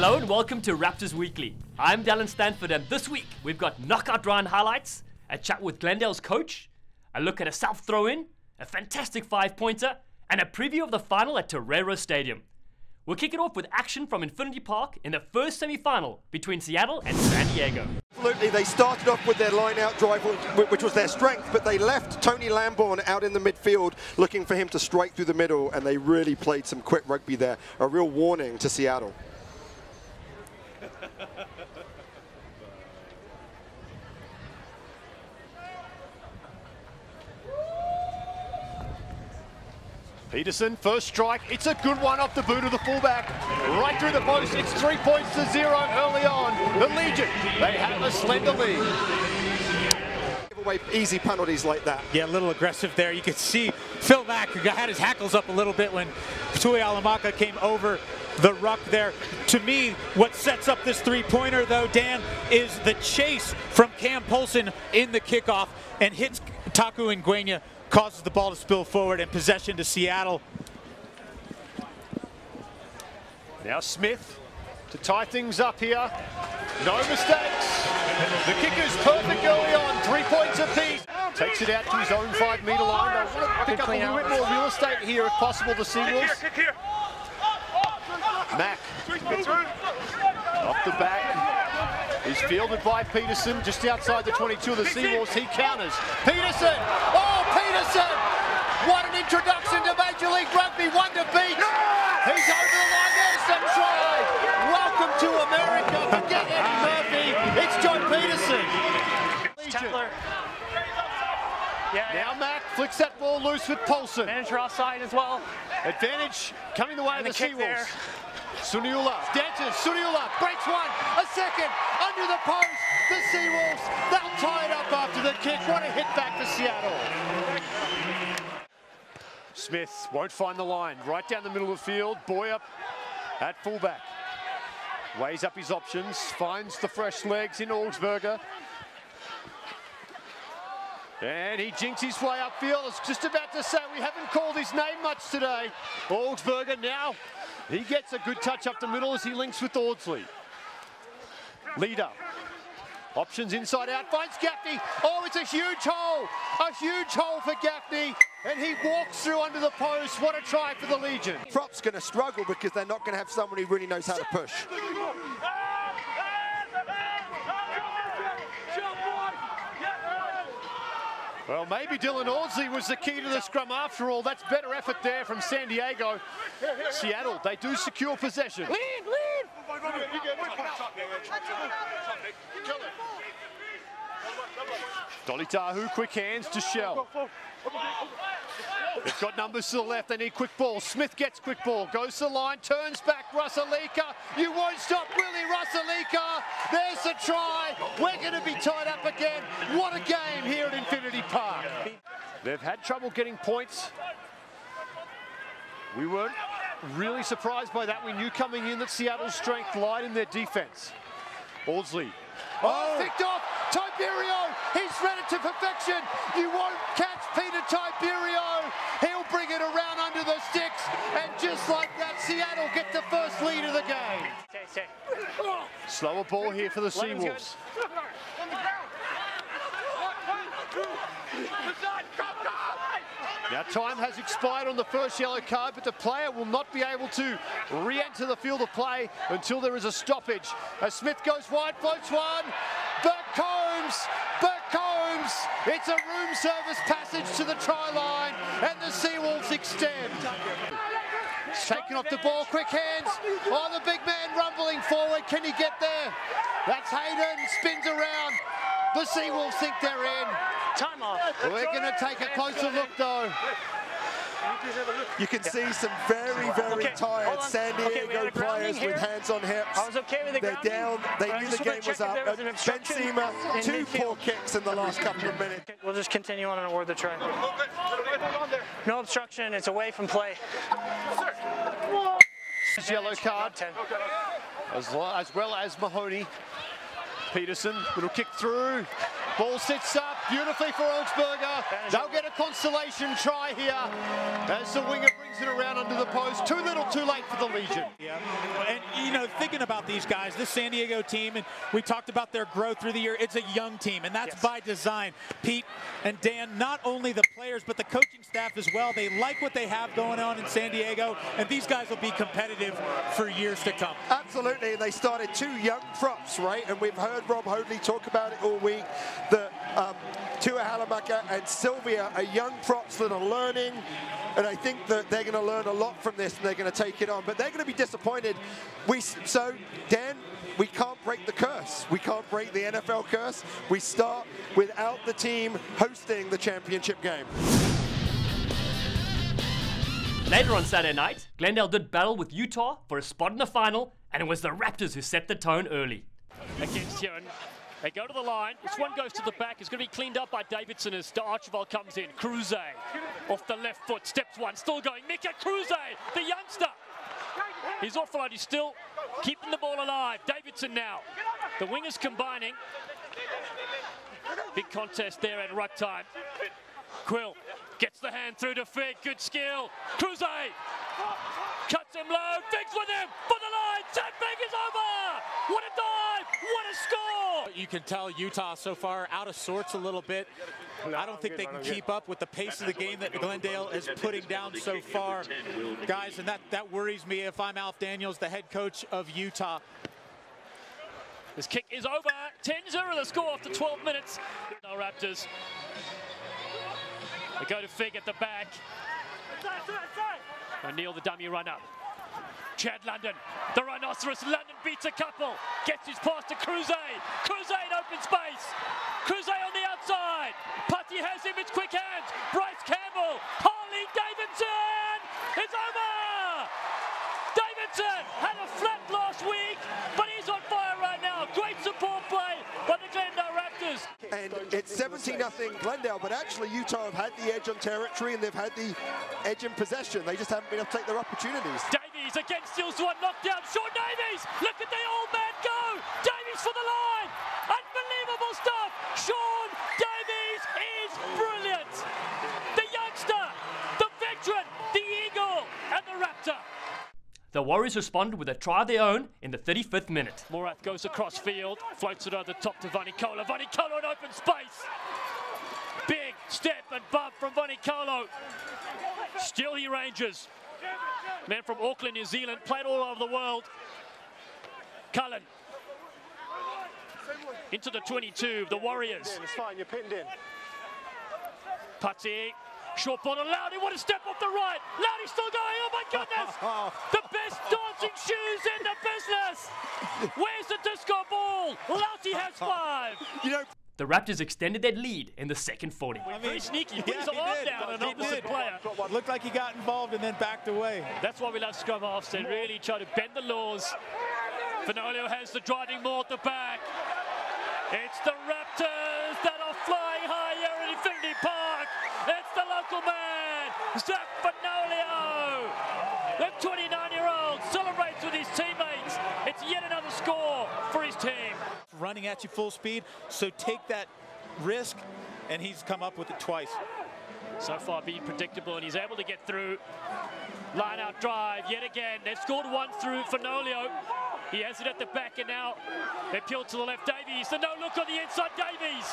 Hello and welcome to Raptors Weekly. I'm Dallen Stanford, and this week we've got knockout round highlights, a chat with Glendale's coach, a look at a South throw-in, a fantastic 5-pointer, and a preview of the final at Torero Stadium. We'll kick it off with action from Infinity Park in the first semi-final between Seattle and San Diego. Absolutely, they started off with their line-out drive, which was their strength, but they left Tony Lambourne out in the midfield looking for him to strike through the middle, and they really played some quick rugby there. A real warning to Seattle. Peterson, first strike, it's a good one off the boot of the fullback, right through the post, it's 3 points to 0 early on. The Legion, they have a slender lead. Give away easy penalties like that. Yeah, a little aggressive there. You could see Phil Mack had his hackles up a little bit when Tui Alamaka came over the ruck there. To me, what sets up this three-pointer, though, Dan, is the chase from Cam Polson in the kickoff and hits Taku Nguenya, causes the ball to spill forward and possession to Seattle. Now Smith to tie things up here. No mistakes. The kicker's perfect early on, 3 points apiece. Takes it out to his own 5-meter line. They want to pick up a little bit more real estate here if possible, the Seawolves. Mack off the back. He's fielded by Peterson just outside the 22 of the Seawolves. He counters. Peterson! Oh, Peterson! What an introduction to Major League Rugby. One to beat. He's over the line. There's the try. Welcome to America. Forget Eddie Murphy. It's Joe Peterson. Tetler. Now Mack flicks that ball loose with Polson. Manager offside as well. Advantage coming the way of the Seawolves. Suniula dances, Suniula breaks one, a second, under the post, the Seawolves, they'll tie it up after the kick. What a hit back for Seattle. Smith won't find the line, right down the middle of the field, Boyer at fullback. Weighs up his options, finds the fresh legs in Augsburger. And he jinks his way upfield. I was just about to say, we haven't called his name much today. Augsburger now. He gets a good touch up the middle as he links with Audsley. Leader. Options inside out, finds Gaffney. Oh, it's a huge hole for Gaffney. And he walks through under the post. What a try for the Legion. Prop's going to struggle because they're not going to have someone who really knows how to push. Well, maybe Dylan Audsley was the key to the scrum after all. That's better effort there from San Diego. Seattle, they do secure possession. Lead! Dolitahu, quick hands to Shell. They've got numbers to the left, they need quick ball. Smith gets quick ball, goes to the line, turns back, Rusalika. You won't stop Willie Rusalika. There's the try. We're going to be tied up again. What a game here at Infinity Park. They've had trouble getting points. We weren't really surprised by that. We knew coming in that Seattle's strength lied in their defense. Audsley. Oh, picked off. Tiberio, he's read it to perfection. You won't catch Peter Tiberio. He'll bring it around under the sticks. And just like that, Seattle get the first lead of the game. Slower ball here for the Seawolves. Now time has expired on the first yellow card, but the player will not be able to re-enter the field of play until there is a stoppage. As Smith goes wide, floats one. Burke Combs, it's a room service passage to the try line, and the Seawolves extend. Taking off the ball, quick hands. Oh, the big man rumbling forward. Can he get there? That's Hayden, spins around. The Seawolves think they're in. Time off. We're going to take a closer look, though. You can see some very tired San Diego players with hands on hips. I was okay with the They're down. They knew the game was up. Benzema, 2 poor kicks in the last couple of minutes. We'll just continue on and award the try. No obstruction. It's away from play. Yellow card. As well as Mahoney. Peterson, little kick through. Ball sits up. beautifully for Augsburger. They'll get a consolation try here as the winger brings it around under the post. Too little, too late for the Legion. Yeah, and you know, thinking about these guys, this San Diego team, and we talked about their growth through the year, it's a young team, and that's by design. Pete and Dan, not only the players, but the coaching staff as well, they like what they have going on in San Diego, and these guys will be competitive for years to come. Absolutely, and they started 2 young props, right? And we've heard Rob Hoadley talk about it all week. The Tua Halamaka and Sylvia are young props that are learning, and I think that they're going to learn a lot from this, and they're going to take it on. But they're going to be disappointed. So, Dan, we can't break the curse. We can't break the NFL curse. We start without the team hosting the championship game. Later on Saturday night, Glendale did battle with Utah for a spot in the final, and it was the Raptors who set the tone early. Against Heron. They go to the line. This one goes to the back. It's going to be cleaned up by Davidson as Archibald comes in. Cruze off the left foot. Steps one. Still going. Mika Cruze, the youngster. He's offload. He's still keeping the ball alive. Davidson now. The wingers combining. Big contest there at ruck time. Quill gets the hand through to Fig. Good skill. Cruze cuts him low. Fig's with him for the line. Sam Fig is over. What a dive. What a score. You can tell Utah so far out of sorts a little bit. I don't think they can keep up with the pace of the game that Glendale is putting down so far, guys, and that worries me if I'm Alf Daniels, the head coach of Utah. This kick is over. 10-0 the score after 12 minutes. No Raptors. They go to Fig at the back. O'Neill, the dummy runner. Chad London, the rhinoceros. London beats a couple. Gets his pass to Cruze. Cruze in open space. Cruze on the outside. Putty has him. It's quick hands. Bryce Campbell. Harley Davidson. It's over. Davidson had a flat last week, but he's on fire right now. Great support play by the Glendale Raptors. And it's 17-0 Glendale, but actually Utah have had the edge on territory and they've had the edge in possession. They just haven't been able to take their opportunities. Davies again steals one, knocked down. Sean Davies, look at the old man go. Davies for the line. Unbelievable stuff. Sean Davies is brilliant. The youngster, the veteran, the Eagle, and the Raptor. The Warriors responded with a try of their own in the 35th minute. Morath goes across field, floats it over the top to Vanikolo. Vanikolo in open space. Big step and bump from Vanikolo. Still he ranges. Man from Auckland, New Zealand, played all over the world. Cullen. Into the 22, the Warriors. It's fine, you're pinned in. Putty. Short ball to Loudy. What a step off the right. Loudy still going. Oh my goodness. The best dancing shoes in the business. Where's the disco ball? Loudy has 5. You know, The Raptors extended their lead in the second 40. Very sneaky. Put his arm down an opposite player. Looked like he got involved and then backed away. That's why we love scrum halves. They really try to bend the laws. Fenolio has the driving ball at the back. It's the Raptors that are flying high here at Infinity Park. It's the local man, Zach Fenolio. The 29-year-old celebrates with his teammates. It's yet another score for his team. Running at you full speed, so take that risk, and he's come up with it twice. So far being predictable, and he's able to get through. Line out drive yet again. They've scored one through Fenolio. He has it at the back, and now they peel to the left. Davies, the no look on the inside. Davies.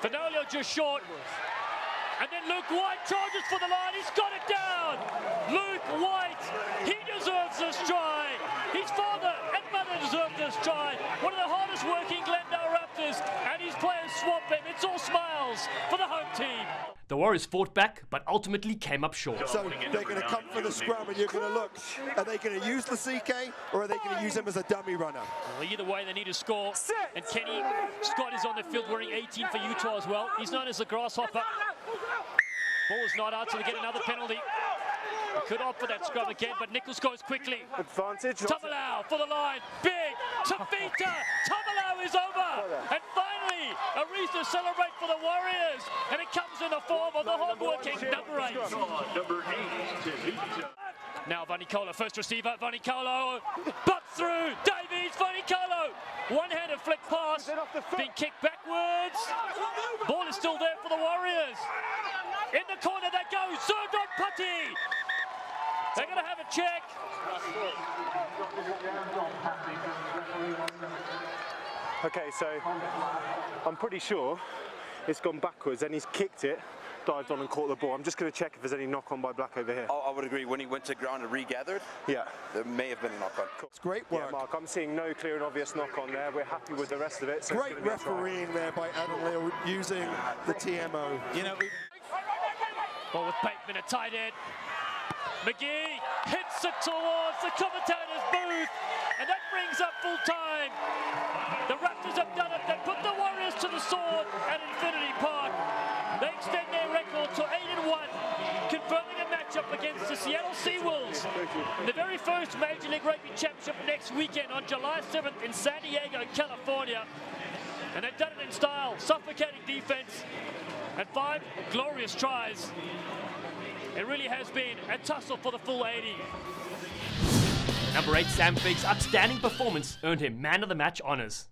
Fenolio just short. And then Luke White charges for the line. He's got it down. Luke White, he deserves this try. His father and mother deserve this try. One of the hardest working Glendale Raptors, and his players swamp him. It's all smiles for the home team. The Warriors fought back, but ultimately came up short. so they're going to come for the scrum, and you're going to look. Are they going to use Lasike, or are they going to use him as a dummy runner? Well, either way, they need to score. And Kenny Scott is on the field wearing 18 for Utah as well. He's known as the Grasshopper. Ball is not out, so we get another penalty. We could opt for that scrum again, but Nichols goes quickly. Advantage. Tamalau for the line. Big. Tavita. Tamalau is over. And finally, a reason to celebrate for the Warriors. And it comes in the form of the hard-working number 8. Now Vanikolo, first receiver. Vanikolo. Butt through. Davies. Vanikolo. One-handed flick pass, being kicked backwards. Ball is still there for the Warriors. In the corner that goes, served on Putty. They're going to have a check. Okay, so I'm pretty sure it's gone backwards and he's kicked it, dived on and caught the ball. I'm just going to check if there's any knock-on by Black over here. Oh, I would agree. When he went to ground and regathered, Yeah. there may have been a knock-on. Cool. It's great work. Yeah, Mark, I'm seeing no clear and obvious knock-on there. We're happy with the rest of it. So Great refereeing there by Adam Leal using the TMO. You know, Ball with Bateman, a tight end. McGee hits it towards the commentator's booth, and that brings up full time. The Raptors have done it. They put the Warriors to the sword at Infinity Park. They extend their record to 8-1, confirming a matchup against the Seattle Seawolves. The very first Major League Rugby Championship next weekend on July 7th in San Diego, California. And they've done it in style, suffocating defense, and 5 glorious tries. It really has been a tussle for the full 80. Number 8, Sam Figg's outstanding performance earned him Man of the Match honours.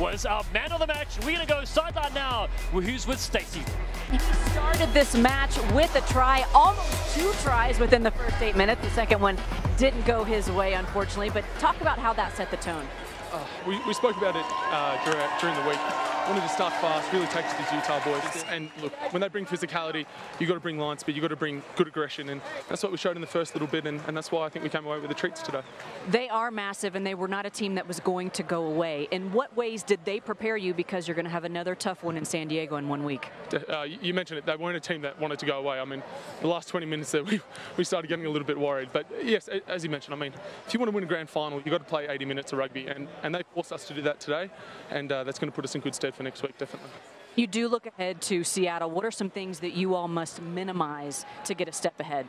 Was our Man of the Match. We're going to go sideline now. Who's with Stacey. He started this match with a try, almost 2 tries within the first 8 minutes. The second one didn't go his way, unfortunately, but talk about how that set the tone. We spoke about it during the week. Wanted to start fast, really take to these Utah boys. And look, when they bring physicality, you've got to bring line speed, you've got to bring good aggression, and that's what we showed in the first little bit, and that's why I think we came away with the treats today. They are massive, and they were not a team that was going to go away. In what ways did they prepare you, because you're going to have another tough one in San Diego in 1 week? You mentioned it, they weren't a team that wanted to go away. I mean, the last 20 minutes there, we started getting a little bit worried. But yes, as you mentioned, I mean, if you want to win a grand final, you've got to play 80 minutes of rugby, and they forced us to do that today, and that's going to put us in good stead for next week, definitely. You do look ahead to Seattle. What are some things that you all must minimize to get a step ahead?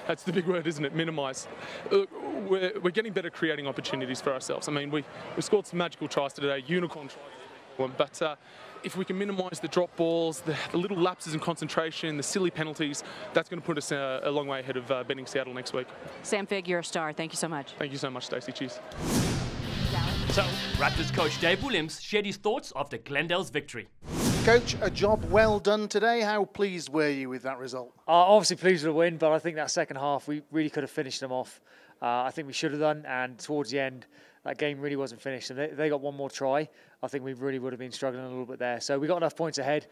That's the big word, isn't it? Minimize. We're getting better creating opportunities for ourselves. I mean, we scored some magical tries today, unicorn tries, but if we can minimize the drop balls, the little lapses in concentration, the silly penalties, that's going to put us a long way ahead of beating Seattle next week. Sam Figg, you're a star. Thank you so much. Thank you so much, Stacey. Cheers. So, Raptors coach Dave Williams shared his thoughts after Glendale's victory. Coach, a job well done today. How pleased were you with that result? Obviously pleased with the win, but I think that second half we really could have finished them off. I think we should have done, and towards the end, that game really wasn't finished. And they got one more try. I think we really would have been struggling a little bit there. So we got enough points ahead.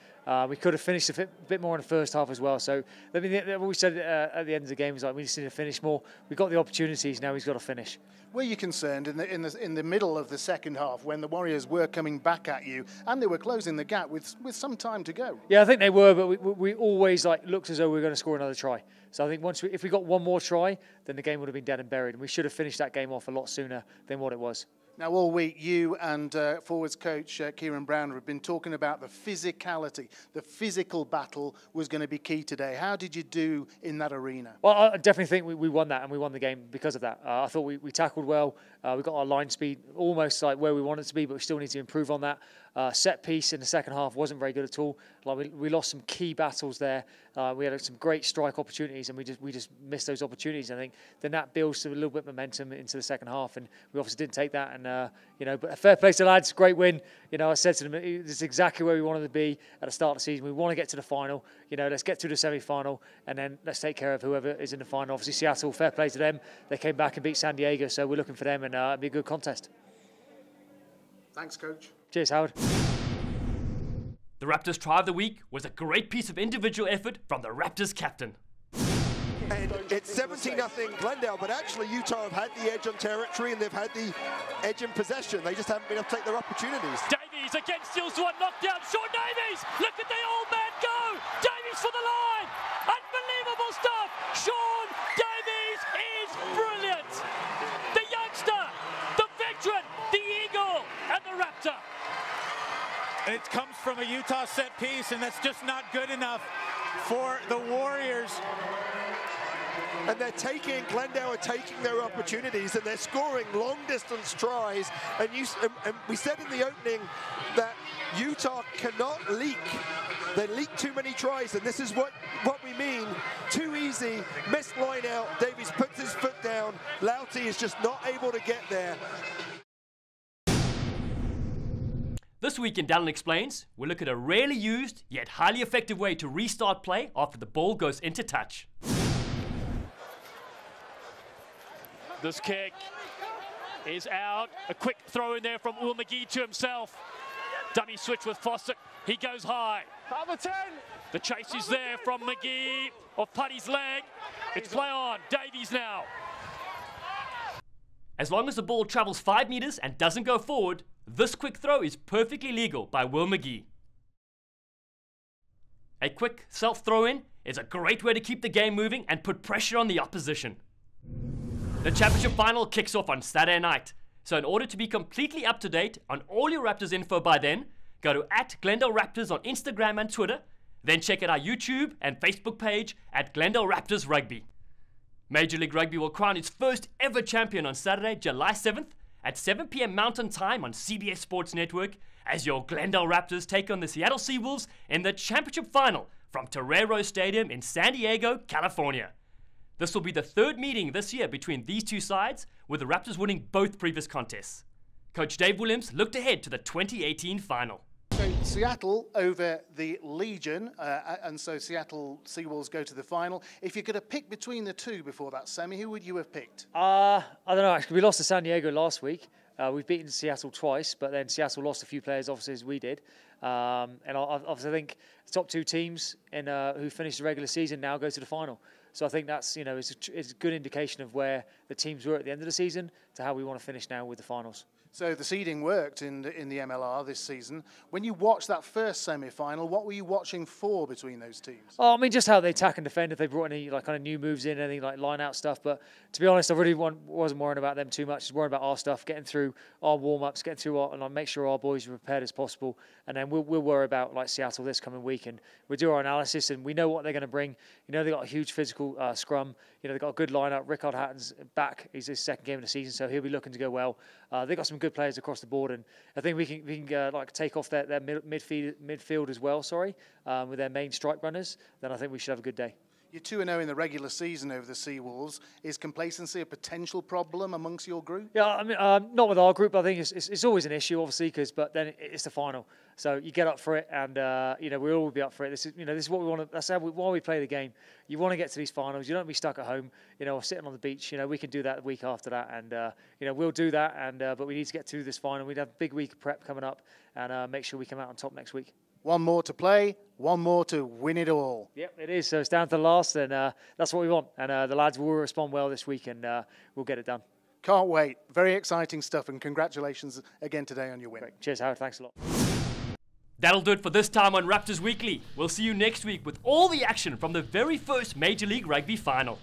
We could have finished a bit more in the first half as well. So I mean, what we said at the end of the game is like we just need to finish more. We got the opportunities. Now he's got to finish. Were you concerned in the middle of the second half when the Warriors were coming back at you and they were closing the gap with some time to go? Yeah, I think they were, but we always looked as though we were going to score another try. So I think if we got one more try, then the game would have been dead and buried, and we should have finished that game off a lot sooner than what it was. Now, all week, you and forwards coach Kieran Brown have been talking about the physicality. The physical battle was going to be key today. How did you do in that arena? Well, I definitely think we won that, and we won the game because of that. I thought we tackled well. We got our line speed almost like where we wanted to be, but we still need to improve on that. Set piece in the second half wasn't very good at all. Like we lost some key battles there. We had some great strike opportunities, and we just missed those opportunities. I think then that builds to a little bit of momentum into the second half, and we obviously didn't take that. And but a fair play to the lads, great win. I said to them, this is exactly where we wanted to be at the start of the season. We want to get to the final. Let's get to the semi-final, and then let's take care of whoever is in the final. Obviously, Seattle, fair play to them. They came back and beat San Diego, so we're looking for them, and it'll be a good contest. Thanks, Coach. Cheers, Howard. The Raptors try of the week was a great piece of individual effort from the Raptors captain. And it's 17-0 Glendale, but actually Utah have had the edge on territory and they've had the edge in possession. They just haven't been able to take their opportunities. Davies again steals one, knockdown. Sean Davies, look at the old man go. Davies for the line. Unbelievable stuff. Sean Davies is brilliant. The youngster, the veteran, the Eagle, and the Raptor. And it comes from a Utah set piece, and that's just not good enough for the Warriors. And Glendale are taking their opportunities, and they're scoring long-distance tries. And we said in the opening that Utah cannot leak. They leak too many tries, and this is what we mean. Too easy, missed line out. Davies puts his foot down. Lauti is just not able to get there. This week in Dallen Explains, we'll look at a rarely used yet highly effective way to restart play after the ball goes into touch. This kick is out. A quick throw in there from Will McGee to himself. Dummy switch with Foster. He goes high. Number 10. The chase is there from McGee off Putty's leg. It's play on. Davies now. As long as the ball travels 5 meters and doesn't go forward, this quick throw is perfectly legal by Will McGee. A quick self-throw-in is a great way to keep the game moving and put pressure on the opposition. The championship final kicks off on Saturday night, so in order to be completely up to date on all your Raptors info by then, go to @Glendale Raptors on Instagram and Twitter, then check out our YouTube and Facebook page at Glendale Raptors Rugby. Major League Rugby will crown its first ever champion on Saturday, July 7th at 7 p.m. Mountain Time on CBS Sports Network as your Glendale Raptors take on the Seattle Seawolves in the championship final from Torero Stadium in San Diego, California. This will be the third meeting this year between these two sides, with the Raptors winning both previous contests. Coach Dave Williams looked ahead to the 2018 final. So Seattle over the Legion, and so Seattle Seawolves go to the final. If you could have picked between the two before that semi, who would you have picked? I don't know, actually. We lost to San Diego last week. We've beaten Seattle twice, but then Seattle lost a few players, obviously, as we did. And obviously I think the top two teams who finished the regular season now go to the final. So I think that's, it's a good indication of where the teams were at the end of the season to how we want to finish now with the finals. So the seeding worked in the MLR this season. When you watched that first semi-final, what were you watching for between those teams? Oh, I mean, just how they attack and defend, if they brought any kind of new moves in, anything like line-out stuff. But to be honest, I really wasn't worrying about them too much. Just worrying about our stuff, getting through our warm-ups, getting through and I'll make sure our boys are prepared as possible. And then we'll worry about Seattle this coming week, and we'll do our analysis, and we know what they're going to bring. They've got a huge physical scrum. They've got a good line-up. Rickard Hatton's back. He's his second game of the season, so he'll be looking to go well. They've got some good players across the board, and I think we can take off their midfield as well. With their main strike runners. Then I think we should have a good day. You're 2-0 in the regular season over the Seawolves. Is complacency a potential problem amongst your group? Yeah, I mean, not with our group. I think it's always an issue, obviously, but then it's the final. So you get up for it, and we'll all be up for it. This is what we want to. That's why we play the game. You want to get to these finals. You don't be stuck at home, or sitting on the beach. We can do that the week after that, and we'll do that. And but we need to get through this final. We'd have a big week of prep coming up, and make sure we come out on top next week. One more to play, one more to win it all. Yep, it is. So it's down to the last, and that's what we want. And the lads will respond well this week, and we'll get it done. Can't wait. Very exciting stuff, and congratulations again today on your win. Great. Cheers, Howard. Thanks a lot. That'll do it for this time on Raptors Weekly. We'll see you next week with all the action from the very first Major League Rugby final.